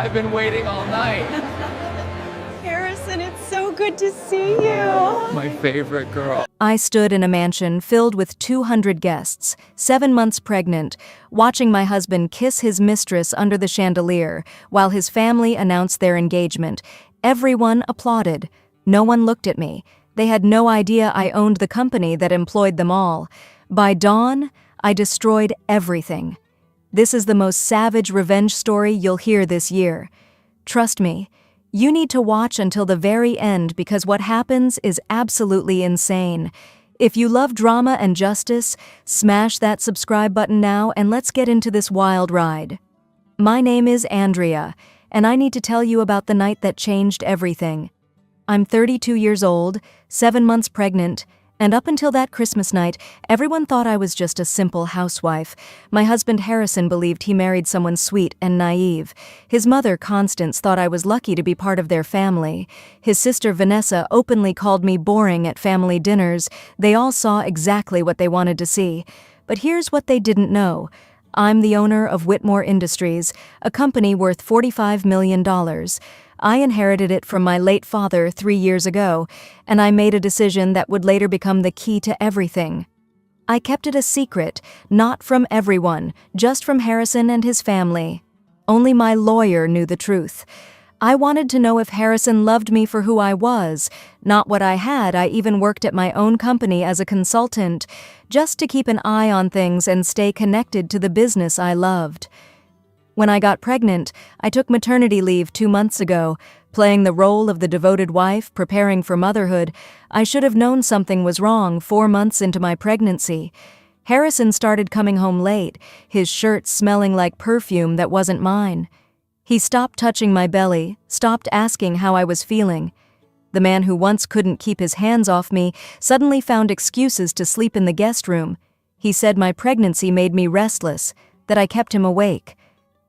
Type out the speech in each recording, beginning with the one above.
I've been waiting all night. Harrison, it's so good to see you. My favorite girl. I stood in a mansion filled with 200 guests, 7 months pregnant, watching my husband kiss his mistress under the chandelier while his family announced their engagement. Everyone applauded. No one looked at me. They had no idea I owned the company that employed them all. By dawn, I destroyed everything. This is the most savage revenge story you'll hear this year. Trust me, you need to watch until the very end because what happens is absolutely insane. If you love drama and justice, smash that subscribe button now and let's get into this wild ride. My name is Andrea, and I need to tell you about the night that changed everything. I'm 32 years old, 7 months pregnant, and up until that Christmas night, everyone thought I was just a simple housewife. My husband Harrison believed he married someone sweet and naive. His mother, Constance, thought I was lucky to be part of their family. His sister, Vanessa, openly called me boring at family dinners. They all saw exactly what they wanted to see. But here's what they didn't know. I'm the owner of Whitmore Industries, a company worth $45 million. I inherited it from my late father 3 years ago, and I made a decision that would later become the key to everything. I kept it a secret, not from everyone, just from Harrison and his family. Only my lawyer knew the truth. I wanted to know if Harrison loved me for who I was, not what I had. I even worked at my own company as a consultant, just to keep an eye on things and stay connected to the business I loved. When I got pregnant, I took maternity leave 2 months ago, playing the role of the devoted wife, preparing for motherhood. I should have known something was wrong 4 months into my pregnancy. Harrison started coming home late, his shirt smelling like perfume that wasn't mine. He stopped touching my belly, stopped asking how I was feeling. The man who once couldn't keep his hands off me suddenly found excuses to sleep in the guest room. He said my pregnancy made me restless, that I kept him awake.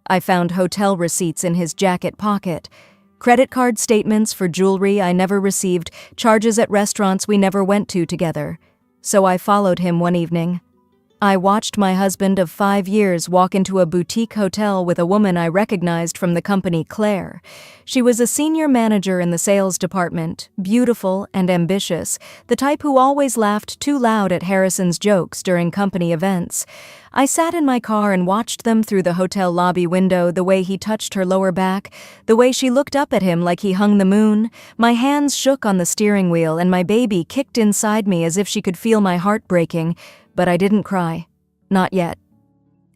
I found hotel receipts in his jacket pocket, credit card statements for jewelry I never received, charges at restaurants we never went to together. So I followed him one evening. I watched my husband of 5 years walk into a boutique hotel with a woman I recognized from the company, Claire. She was a senior manager in the sales department, beautiful and ambitious, the type who always laughed too loud at Harrison's jokes during company events. I sat in my car and watched them through the hotel lobby window, the way he touched her lower back, the way she looked up at him like he hung the moon. My hands shook on the steering wheel and my baby kicked inside me as if she could feel my heart breaking. But I didn't cry. Not yet.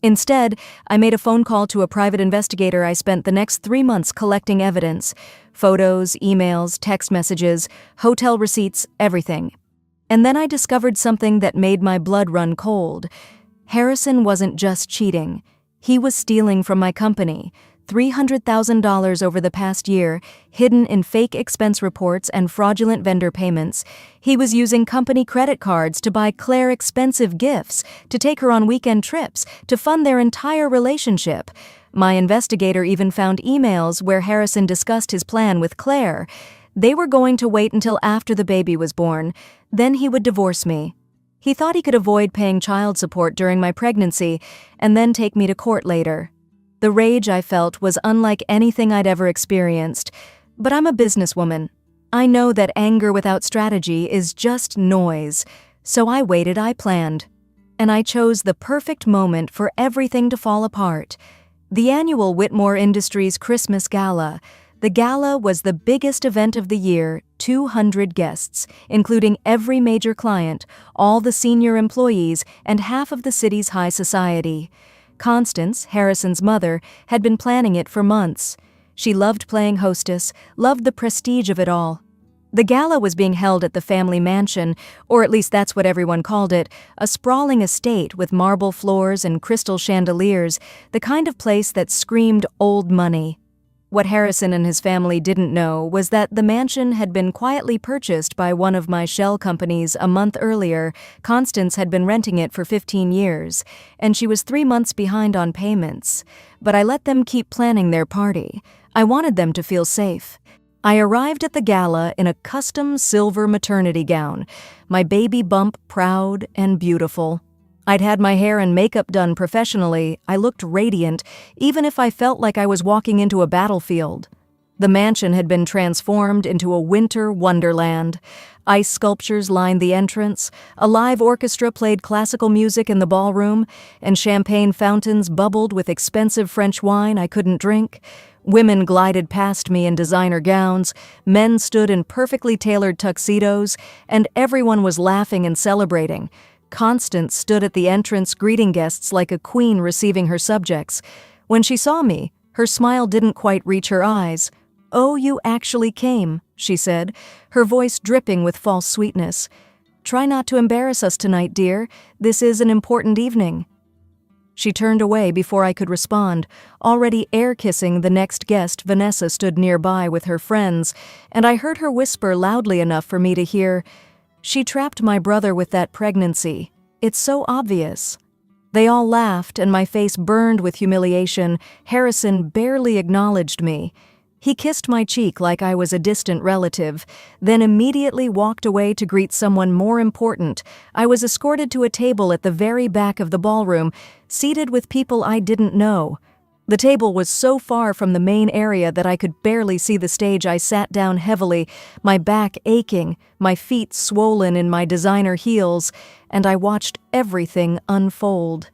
Instead, I made a phone call to a private investigator. I spent the next 3 months collecting evidence. Photos, emails, text messages, hotel receipts, everything. And then I discovered something that made my blood run cold. Harrison wasn't just cheating. He was stealing from my company. $300,000 over the past year, hidden in fake expense reports and fraudulent vendor payments. He was using company credit cards to buy Claire expensive gifts, to take her on weekend trips, to fund their entire relationship. My investigator even found emails where Harrison discussed his plan with Claire. They were going to wait until after the baby was born, then he would divorce me. He thought he could avoid paying child support during my pregnancy and then take me to court later. The rage I felt was unlike anything I'd ever experienced, but I'm a businesswoman. I know that anger without strategy is just noise, so I waited, I planned. And I chose the perfect moment for everything to fall apart. The annual Whitmore Industries Christmas Gala. The gala was the biggest event of the year, 200 guests, including every major client, all the senior employees, and half of the city's high society. Constance, Harrison's mother, had been planning it for months. She loved playing hostess, loved the prestige of it all. The gala was being held at the family mansion, or at least that's what everyone called it, a sprawling estate with marble floors and crystal chandeliers, the kind of place that screamed old money. What Harrison and his family didn't know was that the mansion had been quietly purchased by one of my shell companies a month earlier. Constance had been renting it for 15 years, and she was 3 months behind on payments. But I let them keep planning their party. I wanted them to feel safe. I arrived at the gala in a custom silver maternity gown, my baby bump proud and beautiful. I'd had my hair and makeup done professionally. I looked radiant, even if I felt like I was walking into a battlefield. The mansion had been transformed into a winter wonderland. Ice sculptures lined the entrance, a live orchestra played classical music in the ballroom, and champagne fountains bubbled with expensive French wine I couldn't drink. Women glided past me in designer gowns, men stood in perfectly tailored tuxedos, and everyone was laughing and celebrating. Constance stood at the entrance greeting guests like a queen receiving her subjects. When she saw me, her smile didn't quite reach her eyes. "Oh, you actually came," she said, her voice dripping with false sweetness. "Try not to embarrass us tonight, dear. This is an important evening." She turned away before I could respond. Already air-kissing the next guest, Vanessa stood nearby with her friends, and I heard her whisper loudly enough for me to hear, "She trapped my brother with that pregnancy. It's so obvious." They all laughed, and my face burned with humiliation. Harrison barely acknowledged me. He kissed my cheek like I was a distant relative, then immediately walked away to greet someone more important. I was escorted to a table at the very back of the ballroom, seated with people I didn't know. The table was so far from the main area that I could barely see the stage. I sat down heavily, my back aching, my feet swollen in my designer heels, and I watched everything unfold.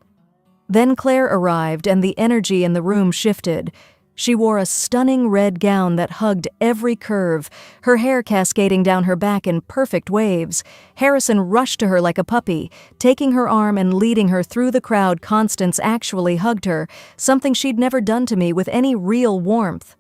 Then Claire arrived, and the energy in the room shifted. She wore a stunning red gown that hugged every curve, her hair cascading down her back in perfect waves. Harrison rushed to her like a puppy, taking her arm and leading her through the crowd. Constance actually hugged her, something she'd never done to me with any real warmth.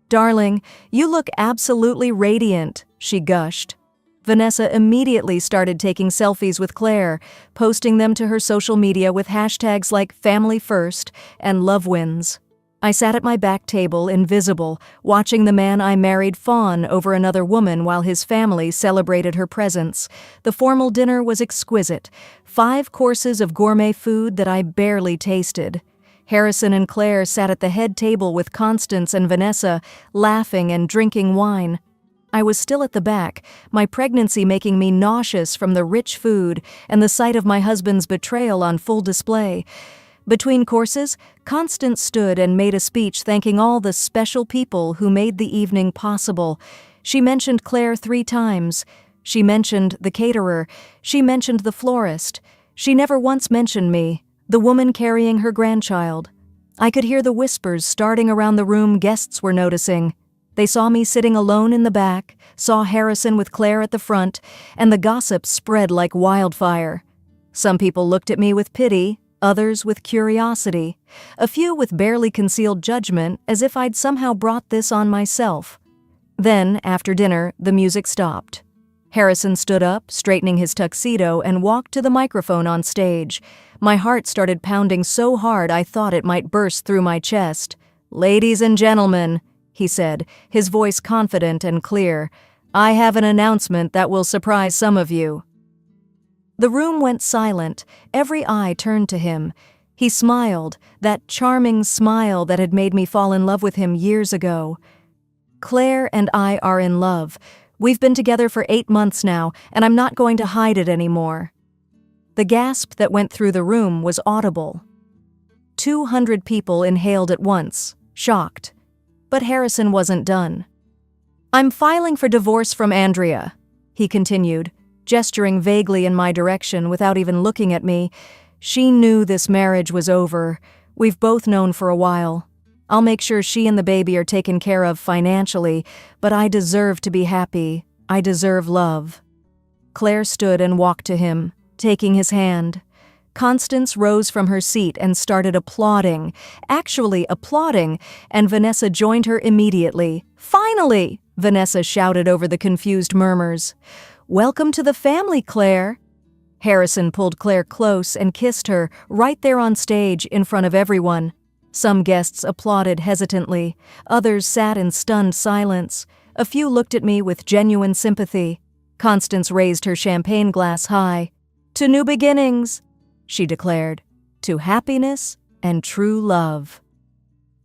"Darling, you look absolutely radiant," she gushed. Vanessa immediately started taking selfies with Claire, posting them to her social media with hashtags like Family First and Love Wins. I sat at my back table, invisible, watching the man I married fawn over another woman while his family celebrated her presence. The formal dinner was exquisite, 5 courses of gourmet food that I barely tasted. Harrison and Claire sat at the head table with Constance and Vanessa, laughing and drinking wine. I was still at the back, my pregnancy making me nauseous from the rich food and the sight of my husband's betrayal on full display. Between courses, Constance stood and made a speech thanking all the special people who made the evening possible. She mentioned Claire 3 times. She mentioned the caterer. She mentioned the florist. She never once mentioned me, the woman carrying her grandchild. I could hear the whispers starting around the room. Guests were noticing. They saw me sitting alone in the back, saw Harrison with Claire at the front, and the gossip spread like wildfire. Some people looked at me with pity, others with curiosity, a few with barely concealed judgment, as if I'd somehow brought this on myself. Then, after dinner, the music stopped. Harrison stood up, straightening his tuxedo, and walked to the microphone on stage. My heart started pounding so hard I thought it might burst through my chest. "Ladies and gentlemen," he said, his voice confident and clear, "I have an announcement that will surprise some of you." The room went silent, every eye turned to him. He smiled, that charming smile that had made me fall in love with him years ago. "Claire and I are in love. We've been together for 8 months now, and I'm not going to hide it anymore." The gasp that went through the room was audible. 200 people inhaled at once, shocked. But Harrison wasn't done. "I'm filing for divorce from Andrea," he continued, gesturing vaguely in my direction without even looking at me. "She knew this marriage was over. We've both known for a while. I'll make sure she and the baby are taken care of financially, but I deserve to be happy. I deserve love." Claire stood and walked to him, taking his hand. Constance rose from her seat and started applauding, actually applauding, and Vanessa joined her immediately. "Finally!" Vanessa shouted over the confused murmurs. "Welcome to the family, Claire." Harrison pulled Claire close and kissed her, right there on stage in front of everyone. Some guests applauded hesitantly, others sat in stunned silence. A few looked at me with genuine sympathy. Constance raised her champagne glass high. "To new beginnings," she declared, "to happiness and true love."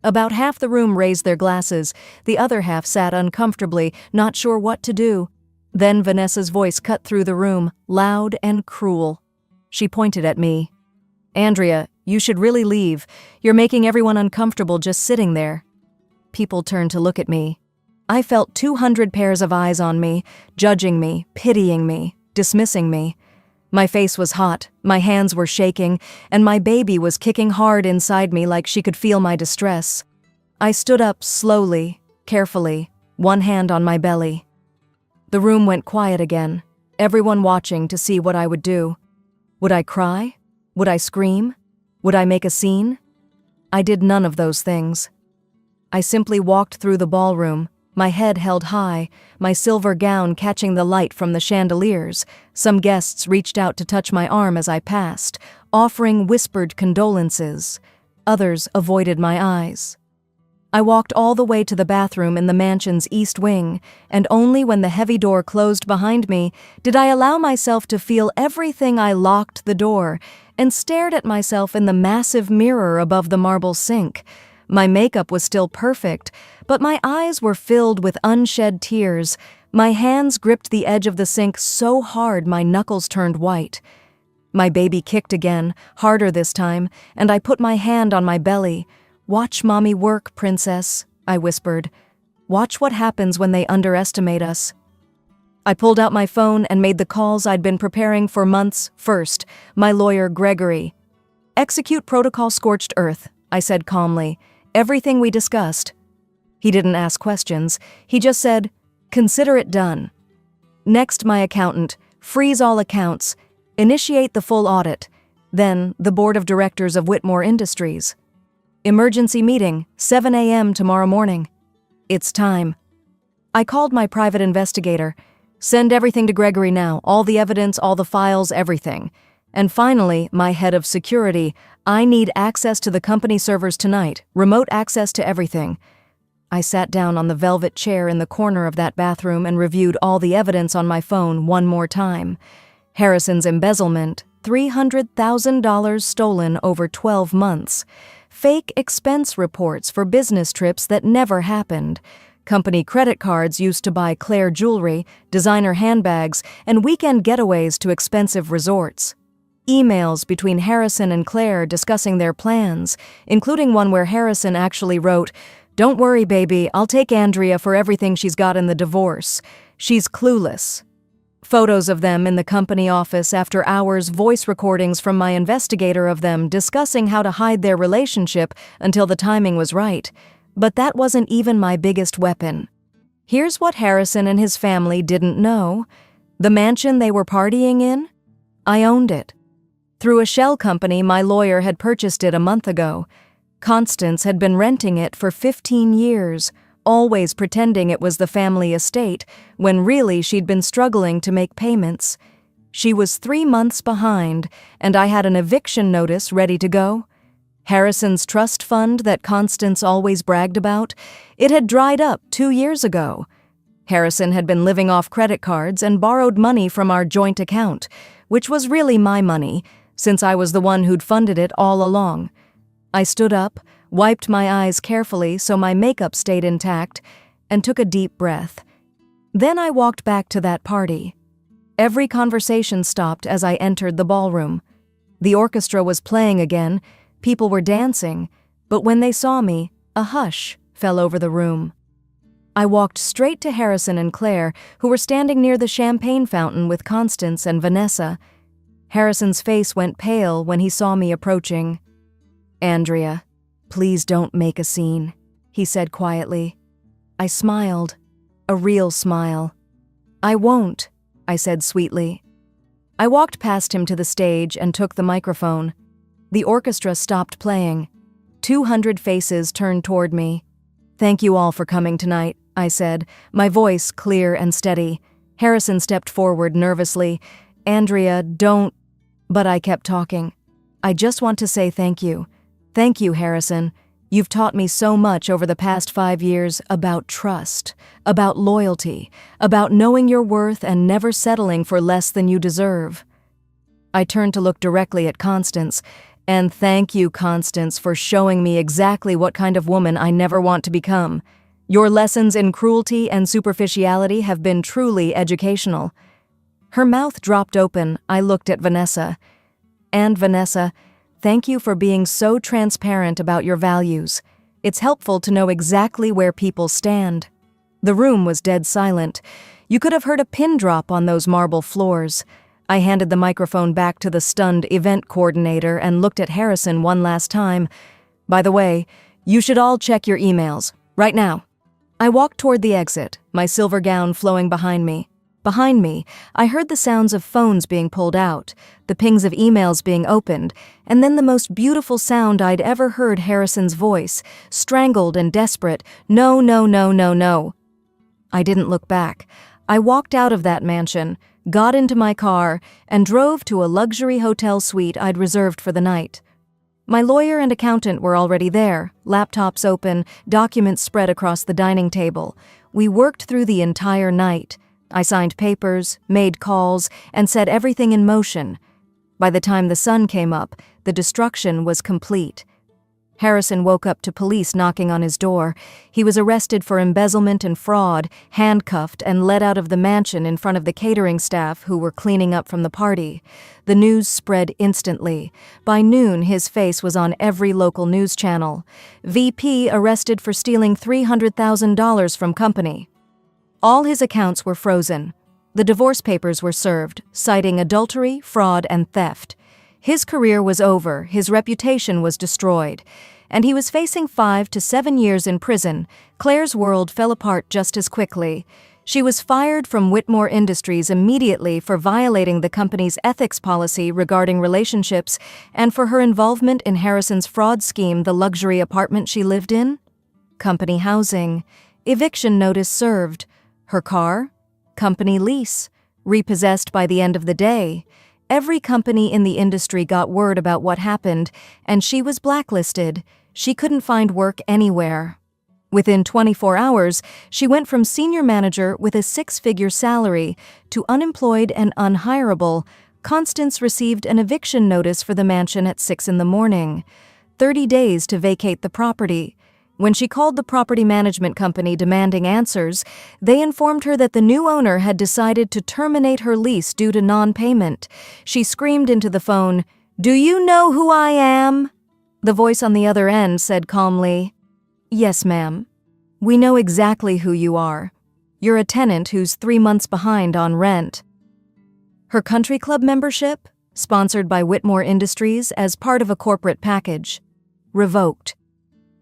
About half the room raised their glasses, the other half sat uncomfortably, not sure what to do. Then Vanessa's voice cut through the room, loud and cruel. She pointed at me. "Andrea, you should really leave. You're making everyone uncomfortable just sitting there." People turned to look at me. I felt 200 pairs of eyes on me, judging me, pitying me, dismissing me. My face was hot, my hands were shaking, and my baby was kicking hard inside me like she could feel my distress. I stood up slowly, carefully, one hand on my belly. The room went quiet again, everyone watching to see what I would do. Would I cry? Would I scream? Would I make a scene? I did none of those things. I simply walked through the ballroom, my head held high, my silver gown catching the light from the chandeliers. Some guests reached out to touch my arm as I passed, offering whispered condolences. Others avoided my eyes. I walked all the way to the bathroom in the mansion's east wing, and only when the heavy door closed behind me did I allow myself to feel everything. I locked the door and stared at myself in the massive mirror above the marble sink. My makeup was still perfect, but my eyes were filled with unshed tears. My hands gripped the edge of the sink so hard my knuckles turned white. My baby kicked again, harder this time, and I put my hand on my belly. "Watch mommy work, princess," I whispered. "Watch what happens when they underestimate us." I pulled out my phone and made the calls I'd been preparing for months. First, my lawyer, Gregory. "Execute protocol scorched earth," I said calmly. "Everything we discussed." He didn't ask questions. He just said, "Consider it done." Next, my accountant. "Freeze all accounts. Initiate the full audit." Then, the board of directors of Whitmore Industries. "Emergency meeting, 7 a.m. tomorrow morning." It's time. I called my private investigator. "Send everything to Gregory now, all the evidence, all the files, everything." And finally, my head of security. "I need access to the company servers tonight, remote access to everything." I sat down on the velvet chair in the corner of that bathroom and reviewed all the evidence on my phone one more time. Harrison's embezzlement, $300,000 stolen over 12 months. Fake expense reports for business trips that never happened. Company credit cards used to buy Claire jewelry, designer handbags, and weekend getaways to expensive resorts. Emails between Harrison and Claire discussing their plans, including one where Harrison actually wrote, "Don't worry, baby, I'll take Andrea for everything she's got in the divorce. She's clueless." Photos of them in the company office after hours, voice recordings from my investigator of them discussing how to hide their relationship until the timing was right. But that wasn't even my biggest weapon. Here's what Harrison and his family didn't know. The mansion they were partying in? I owned it. Through a shell company, my lawyer had purchased it a month ago. Constance had been renting it for 15 years, always pretending it was the family estate, when really she'd been struggling to make payments. She was 3 months behind, and I had an eviction notice ready to go. Harrison's trust fund that Constance always bragged about, it had dried up 2 years ago. Harrison had been living off credit cards and borrowed money from our joint account, which was really my money, since I was the one who'd funded it all along. I stood up, wiped my eyes carefully so my makeup stayed intact, and took a deep breath. Then I walked back to that party. Every conversation stopped as I entered the ballroom. The orchestra was playing again, people were dancing, but when they saw me, a hush fell over the room. I walked straight to Harrison and Claire, who were standing near the champagne fountain with Constance and Vanessa. Harrison's face went pale when he saw me approaching. "Andrea, please don't make a scene," he said quietly. I smiled, a real smile. "I won't," I said sweetly. I walked past him to the stage and took the microphone. The orchestra stopped playing. 200 faces turned toward me. "Thank you all for coming tonight," I said, my voice clear and steady. Harrison stepped forward nervously. "Andrea, don't..." But I kept talking. "I just want to say thank you. Thank you, Harrison. You've taught me so much over the past 5 years about trust, about loyalty, about knowing your worth and never settling for less than you deserve." I turned to look directly at Constance. "And thank you, Constance, for showing me exactly what kind of woman I never want to become. Your lessons in cruelty and superficiality have been truly educational." Her mouth dropped open. I looked at Vanessa. "And Vanessa, Thank you for being so transparent about your values. It's helpful to know exactly where people stand." The room was dead silent. You could have heard a pin drop on those marble floors. I handed the microphone back to the stunned event coordinator and looked at Harrison one last time. "By the way, you should all check your emails, right now." I walked toward the exit, my silver gown flowing behind me. Behind me, I heard the sounds of phones being pulled out, the pings of emails being opened, and then the most beautiful sound I'd ever heard, Harrison's voice, strangled and desperate, "No, no, no, no, no." I didn't look back. I walked out of that mansion, got into my car, and drove to a luxury hotel suite I'd reserved for the night. My lawyer and accountant were already there, laptops open, documents spread across the dining table. We worked through the entire night. I signed papers, made calls, and set everything in motion. By the time the sun came up, the destruction was complete. Harrison woke up to police knocking on his door. He was arrested for embezzlement and fraud, handcuffed, and led out of the mansion in front of the catering staff who were cleaning up from the party. The news spread instantly. By noon, his face was on every local news channel. VP arrested for stealing $300,000 from company. All his accounts were frozen. The divorce papers were served, citing adultery, fraud, and theft. His career was over, his reputation was destroyed, and he was facing 5 to 7 years in prison. Claire's world fell apart just as quickly. She was fired from Whitmore Industries immediately for violating the company's ethics policy regarding relationships and for her involvement in Harrison's fraud scheme, the luxury apartment she lived in. Company housing. Eviction notice served. Her car? Company lease. Repossessed by the end of the day. Every company in the industry got word about what happened, and she was blacklisted. She couldn't find work anywhere. Within 24 hours, she went from senior manager with a 6-figure salary to unemployed and unhireable. Constance received an eviction notice for the mansion at 6 in the morning. 30 days to vacate the property. When she called the property management company demanding answers, they informed her that the new owner had decided to terminate her lease due to non-payment. She screamed into the phone, "Do you know who I am?" The voice on the other end said calmly, "Yes, ma'am. We know exactly who you are. You're a tenant who's 3 months behind on rent." Her country club membership, sponsored by Whitmore Industries as part of a corporate package, revoked.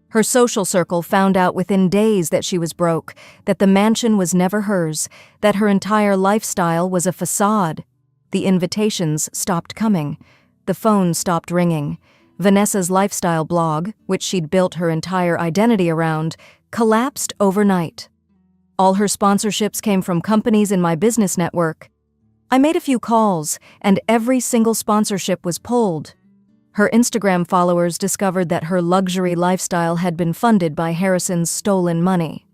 Her social circle found out within days that she was broke, that the mansion was never hers, that her entire lifestyle was a facade. The invitations stopped coming. The phone stopped ringing. Vanessa's lifestyle blog, which she'd built her entire identity around, collapsed overnight. All her sponsorships came from companies in my business network. I made a few calls, and every single sponsorship was pulled. Her Instagram followers discovered that her luxury lifestyle had been funded by Harrison's stolen money.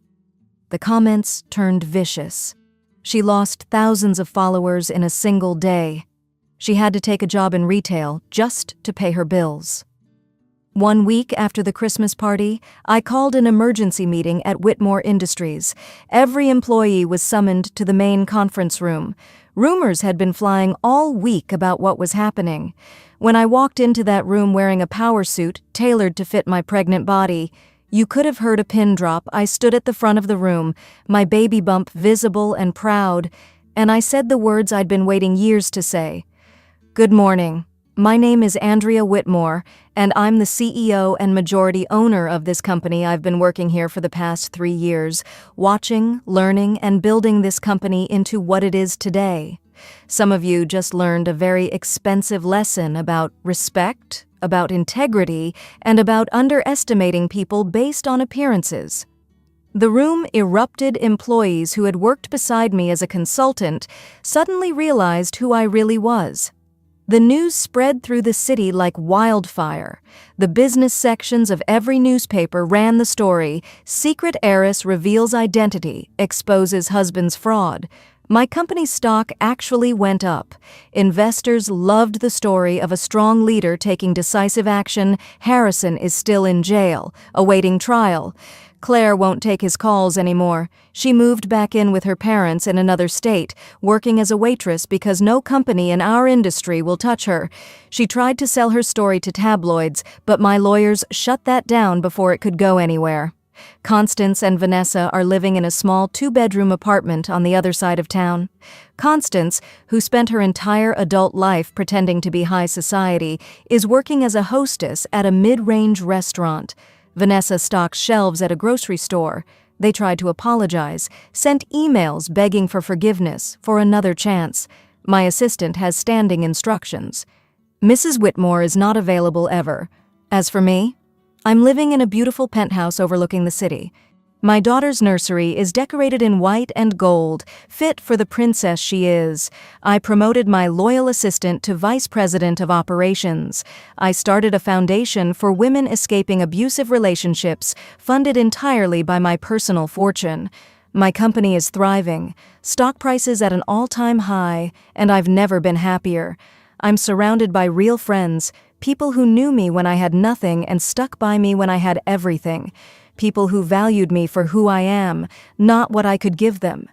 The comments turned vicious. She lost thousands of followers in a single day. She had to take a job in retail just to pay her bills. 1 week after the Christmas party, I called an emergency meeting at Whitmore Industries. Every employee was summoned to the main conference room. Rumors had been flying all week about what was happening. When I walked into that room wearing a power suit tailored to fit my pregnant body, you could have heard a pin drop. I stood at the front of the room, my baby bump visible and proud, and I said the words I'd been waiting years to say. "Good morning. My name is Andrea Whitmore, and I'm the CEO and majority owner of this company. I've been working here for the past 3 years, watching, learning, and building this company into what it is today. Some of you just learned a very expensive lesson about respect, about integrity, and about underestimating people based on appearances." The room erupted. Employees who had worked beside me as a consultant suddenly realized who I really was. The news spread through the city like wildfire. The business sections of every newspaper ran the story, "Secret heiress reveals identity, exposes husband's fraud." My company's stock actually went up. Investors loved the story of a strong leader taking decisive action. Harrison is still in jail, awaiting trial. Claire won't take his calls anymore. She moved back in with her parents in another state, working as a waitress because no company in our industry will touch her. She tried to sell her story to tabloids, but my lawyers shut that down before it could go anywhere. Constance and Vanessa are living in a small 2-bedroom apartment on the other side of town. Constance, who spent her entire adult life pretending to be high society, is working as a hostess at a mid-range restaurant. Vanessa stocks shelves at a grocery store. They tried to apologize, sent emails begging for forgiveness, for another chance. My assistant has standing instructions. Mrs. Whitmore is not available ever. As for me, I'm living in a beautiful penthouse overlooking the city. My daughter's nursery is decorated in white and gold, fit for the princess she is. I promoted my loyal assistant to vice president of operations. I started a foundation for women escaping abusive relationships, funded entirely by my personal fortune. My company is thriving, stock prices at an all-time high, and I've never been happier. I'm surrounded by real friends, people who knew me when I had nothing and stuck by me when I had everything. People who valued me for who I am, not what I could give them.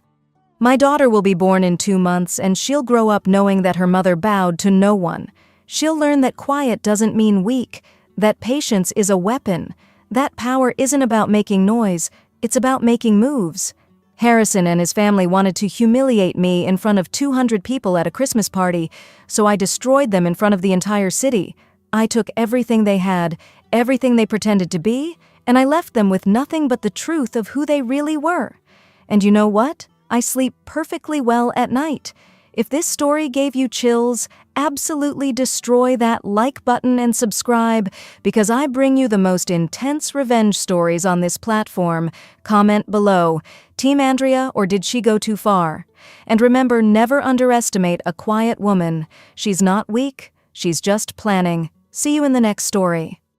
My daughter will be born in 2 months, and she'll grow up knowing that her mother bowed to no one. She'll learn that quiet doesn't mean weak, that patience is a weapon. That power isn't about making noise, it's about making moves. Harrison and his family wanted to humiliate me in front of 200 people at a Christmas party, so I destroyed them in front of the entire city. I took everything they had, everything they pretended to be, and I left them with nothing but the truth of who they really were. And you know what? I sleep perfectly well at night. If this story gave you chills, absolutely destroy that like button and subscribe, because I bring you the most intense revenge stories on this platform. Comment below, Team Andrea, or did she go too far? And remember, never underestimate a quiet woman. She's not weak, she's just planning. See you in the next story.